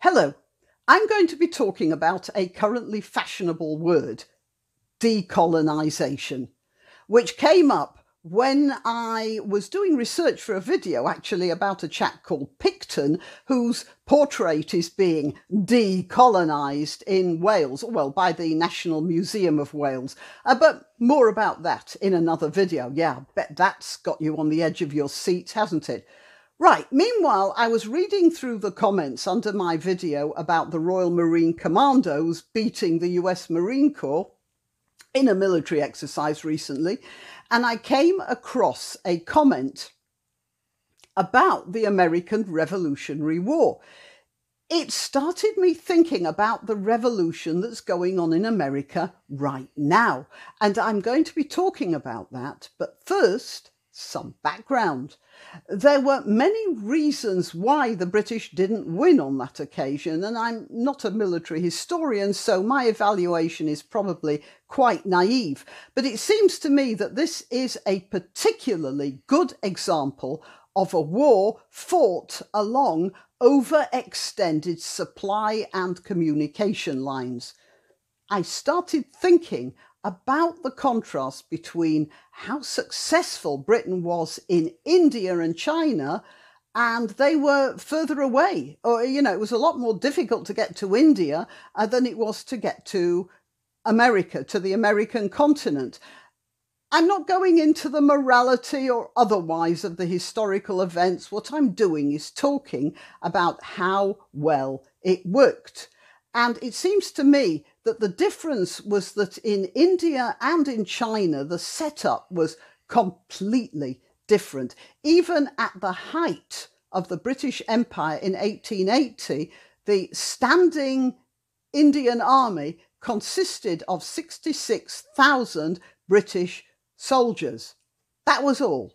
Hello, I'm going to be talking about a currently fashionable word, decolonisation, which came up when I was doing research for a video actually about a chap called Picton, whose portrait is being decolonised in Wales, well, by the National Museum of Wales. But more about that in another video. Yeah, I bet that's got you on the edge of your seat, hasn't it? Right, meanwhile, I was reading through the comments under my video about the Royal Marine Commandos beating the US Marine Corps in a military exercise recently, and I came across a comment about the American Revolutionary War. It started me thinking about the revolution that's going on in America right now, and I'm going to be talking about that, but first, some background. There were many reasons why the British didn't win on that occasion, and I'm not a military historian, so my evaluation is probably quite naive. But it seems to me that this is a particularly good example of a war fought along overextended supply and communication lines. I started thinking about the contrast between how successful Britain was in India and China, and they were further away. Or, it was a lot more difficult to get to India than it was to get to America, to the American continent. I'm not going into the morality or otherwise of the historical events. What I'm doing is talking about how well it worked. And it seems to me that the difference was that in India and in China, the setup was completely different. Even at the height of the British Empire in 1880, the standing Indian army consisted of 66,000 British soldiers. That was all.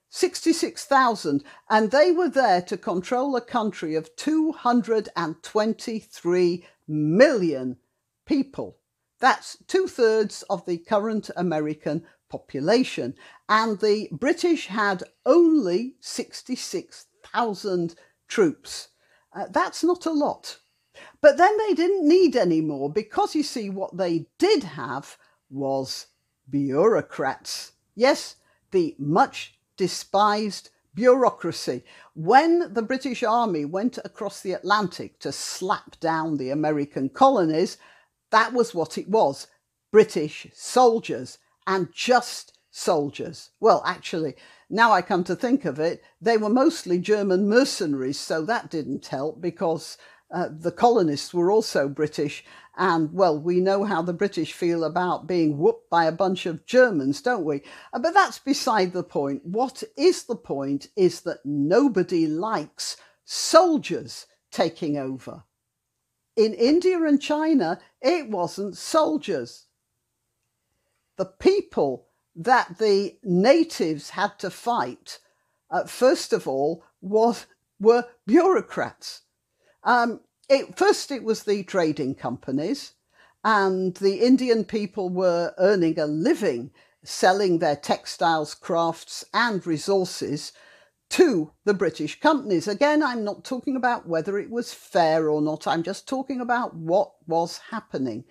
66,000, and they were there to control a country of 223 million people. That's 2/3 of the current American population, and the British had only 66,000 troops. That's not a lot. But then they didn't need any more, because you see, what they did have was bureaucrats. Yes, the much despised bureaucracy. When the British Army went across the Atlantic to slap down the American colonies, that was what it was. British soldiers, and just soldiers. Well, actually, now I come to think of it, they were mostly German mercenaries, so that didn't help, because the colonists were also British, and, well, we know how the British feel about being whooped by a bunch of Germans, don't we? But that's beside the point. What is the point is that nobody likes soldiers taking over. In India and China, it wasn't soldiers. The people that the natives had to fight, first of all, were bureaucrats. First it was the trading companies, and the Indian people were earning a living selling their textiles, crafts and resources to the British companies. Again, I'm not talking about whether it was fair or not. I'm just talking about what was happening.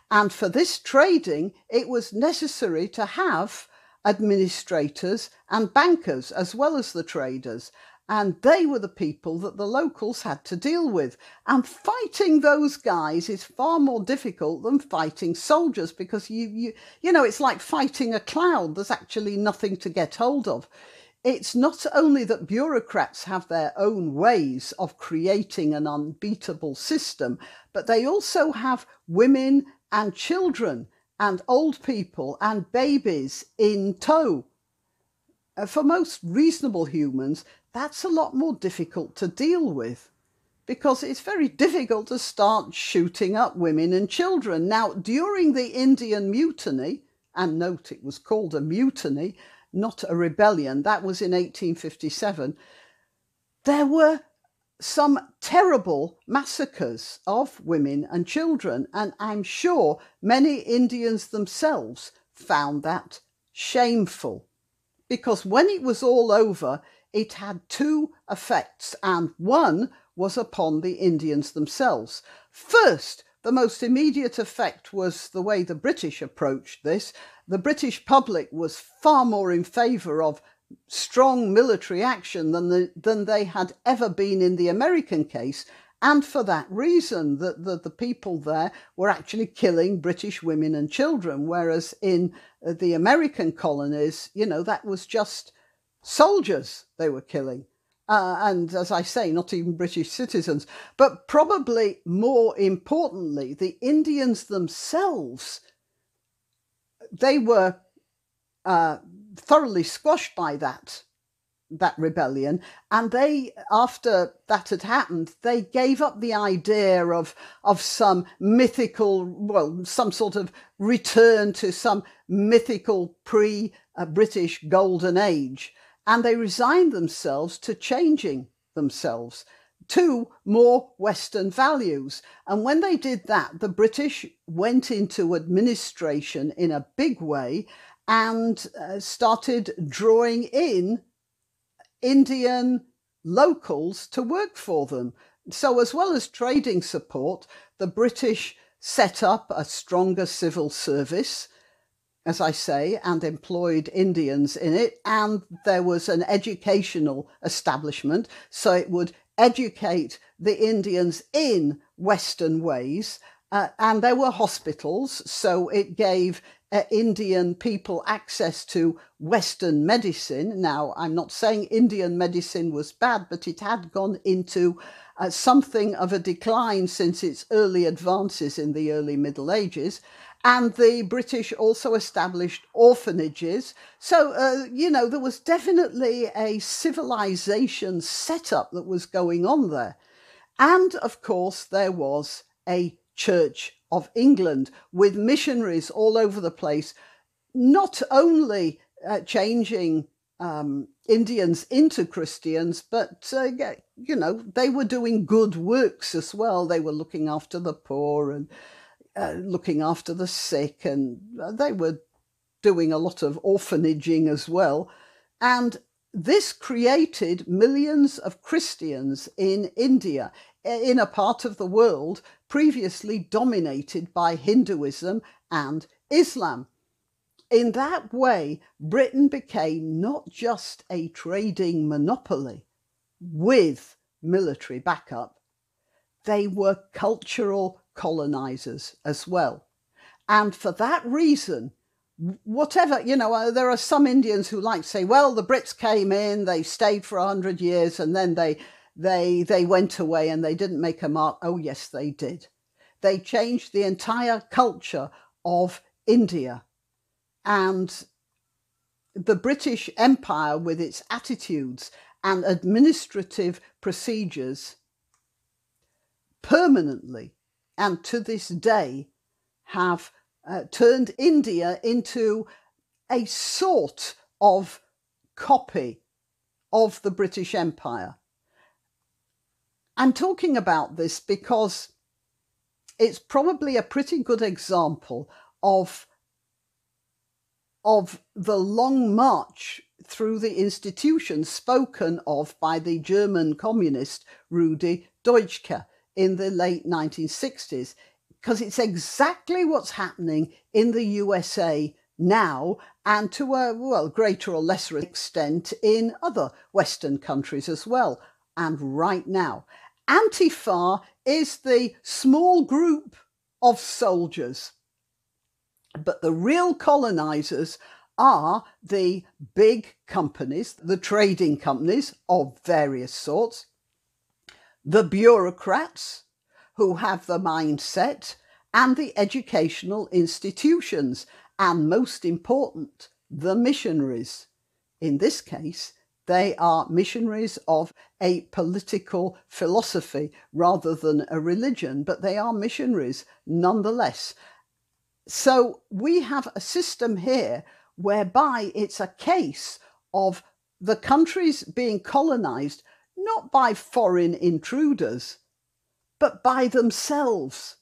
And for this trading, it was necessary to have administrators and bankers as well as the traders. And they were the people that the locals had to deal with. And fighting those guys is far more difficult than fighting soldiers, because it's like fighting a cloud. There's actually nothing to get hold of. It's not only that bureaucrats have their own ways of creating an unbeatable system, but they also have women and children and old people and babies in tow. For most reasonable humans, that's a lot more difficult to deal with, because it's very difficult to start shooting up women and children. Now, during the Indian Mutiny, and note it was called a mutiny, not a rebellion, that was in 1857, there were some terrible massacres of women and children, and I'm sure many Indians themselves found that shameful. Because when it was all over, it had two effects, and one was upon the Indians themselves. First, the most immediate effect was the way the British approached this. The British public was far more in favour of strong military action than they had ever been in the American case. And for that reason, the people there were actually killing British women and children, whereas in the American colonies, that was just soldiers they were killing. And as I say, not even British citizens. But probably more importantly, the Indians themselves, they were thoroughly squashed by that rebellion, and they, after that had happened, they gave up the idea of some mythical, some sort of return to some mythical pre-British golden age, and they resigned themselves to changing themselves to more Western values. And when they did that, the British went into administration in a big way and started drawing in Indian locals to work for them. So as well as trading support, the British set up a stronger civil service, as I say, and employed Indians in it. And there was an educational establishment, so it would educate the Indians in Western ways. And there were hospitals, so it gave Indian people access to Western medicine. Now, I'm not saying Indian medicine was bad, but it had gone into something of a decline since its early advances in the early Middle Ages. And the British also established orphanages. So, there was definitely a civilization setup that was going on there. And, of course, there was a Church of England with missionaries all over the place, not only changing Indians into Christians, but, they were doing good works as well. They were looking after the poor and looking after the sick, and they were doing a lot of orphanaging as well. And this created millions of Christians in India, in a part of the world previously dominated by Hinduism and Islam. In that way, Britain became not just a trading monopoly with military backup, they were cultural colonizers as well. And for that reason, whatever, there are some Indians who like to say, well, the Brits came in, they stayed for 100 years, and then they went away and they didn't make a mark. Oh, yes, they did. They changed the entire culture of India. And the British Empire, with its attitudes and administrative procedures, permanently and to this day have turned India into a sort of copy of the British Empire. I'm talking about this because it's probably a pretty good example of the long march through the institutions spoken of by the German communist Rudi Dutschke in the late 1960s, because it's exactly what's happening in the USA now, and to a greater or lesser extent in other Western countries as well, and right now. Antifa is the small group of soldiers, but the real colonizers are the big companies, the trading companies of various sorts, the bureaucrats who have the mindset, and the educational institutions, and most important, the missionaries. In this case, they are missionaries of a political philosophy rather than a religion, but they are missionaries nonetheless. So we have a system here whereby it's a case of the countries being colonized not by foreign intruders, but by themselves,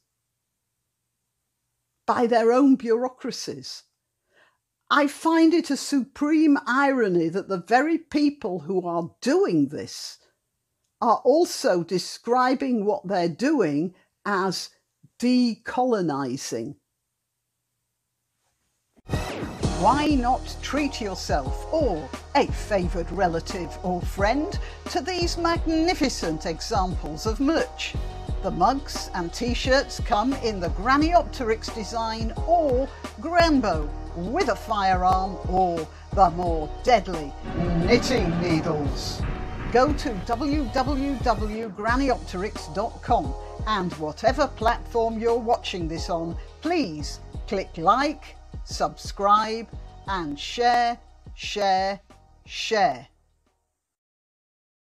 by their own bureaucracies. I find it a supreme irony that the very people who are doing this are also describing what they're doing as decolonising. Why not treat yourself or a favoured relative or friend to these magnificent examples of merch? The mugs and t-shirts come in the Graniopteryx design or Grambo with a firearm or the more deadly knitting needles. Go to www.graniopteryx.com and whatever platform you're watching this on, please click like, subscribe and share.